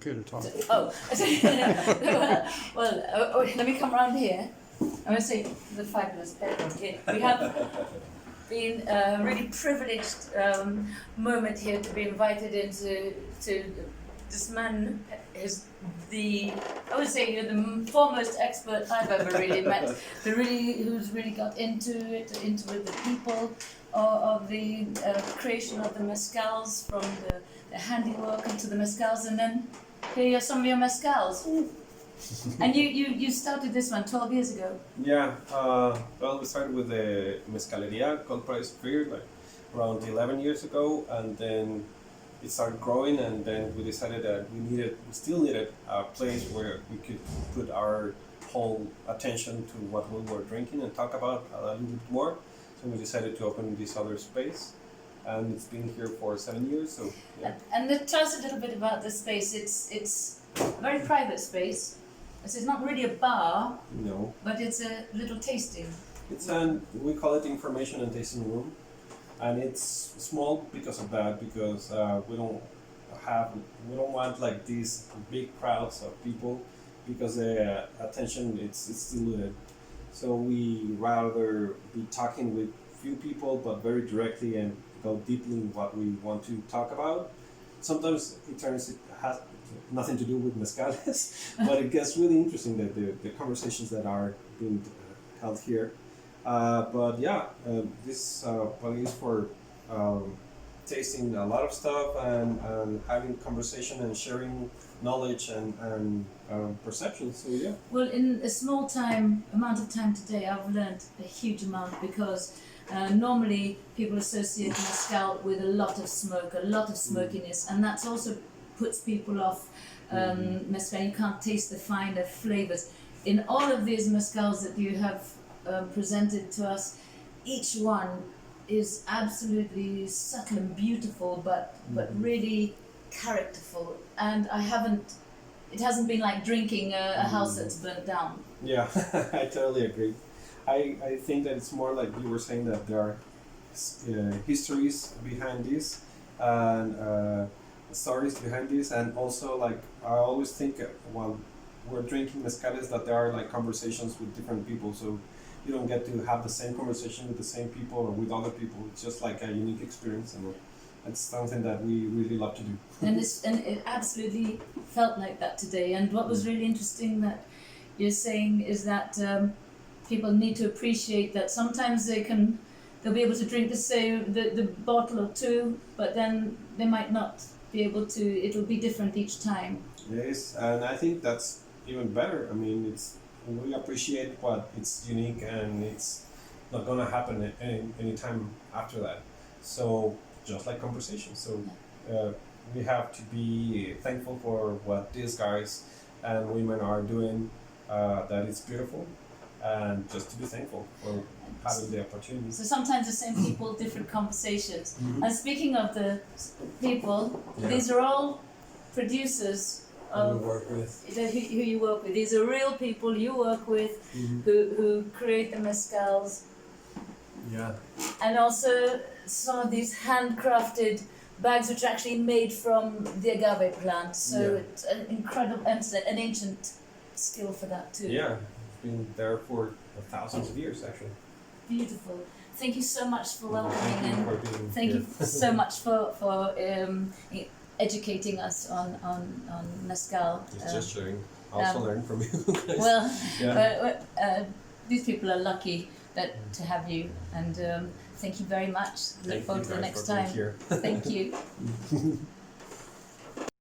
okay to talk. Oh, let me come around here. I want to say the fabulous Pedro here. We have been a really privileged moment here to be invited into this man. I would say you're the foremost expert I've ever really met. Who's really got into with the people of the creation of the mezcals, from the handiwork into the mezcals, and then here are some of your mezcals. And you started this one 12 years ago. Yeah, well, we started with the mezcaleria called Price Beer like around 11 years ago, and then it started growing, and then we decided that we still needed a place where we could put our whole attention to what we were drinking and talk about a little bit more. So we decided to open this other space, and it's been here for 7 years. So yeah. And tell us a little bit about the space. It's a very private space. So it's not really a bar. No. But it's a little tasting. It's we call it information and tasting room, and it's small because of that, because we don't want like these big crowds of people, because the attention it's diluted. So we rather be talking with few people, but very directly, and go deeply in what we want to talk about. Sometimes it has nothing to do with mezcales, but it gets really interesting, the conversations that are being held here. But yeah, this place for tasting a lot of stuff, and having conversation and sharing knowledge and perceptions. So yeah. Well, in a small amount of time today, I've learned a huge amount, because normally people associate mezcal with a lot of smoke, a lot of smokiness, and that's also puts people off mezcal. You can't taste the finer flavors. In all of these mezcals that you have presented to us, each one is absolutely subtle and beautiful, but really characterful. And it hasn't been like drinking a house that's burnt down. Yeah, I totally agree. I think that it's more like you were saying, that there are histories behind this, and stories behind this, and also like I always think while we're drinking mezcales that there are like conversations with different people, so you don't get to have the same conversation with the same people or with other people. It's just like a unique experience, and it's something that we really love to do. And it absolutely felt like that today. And what was really interesting that you're saying is that people need to appreciate that sometimes they'll be able to drink the bottle or two, but then they might not be able to. It'll be different each time. Yes, and I think that's even better. I mean, we appreciate what it's unique, and it's not gonna happen any time after that. So just like conversation. So we have to be thankful for what these guys and women are doing. That is beautiful, and just to be thankful for having the opportunity. So sometimes the same people, different conversations. Mm-hmm. And speaking of the people, these are all producers of who you work with. These are real people you work with, who create the mezcals. Yeah. And also some of these handcrafted bags, which are actually made from the agave plant. So it's an incredible, and an ancient skill for that too. Yeah, it's been there for thousands of years actually. Beautiful. Thank you so much for welcoming, and thank you here. so much for educating us on mezcal. It's just sharing. I also learn from you guys. Well, these people are lucky to have you, and thank you very much. Look forward to the next time. Here. Thank you.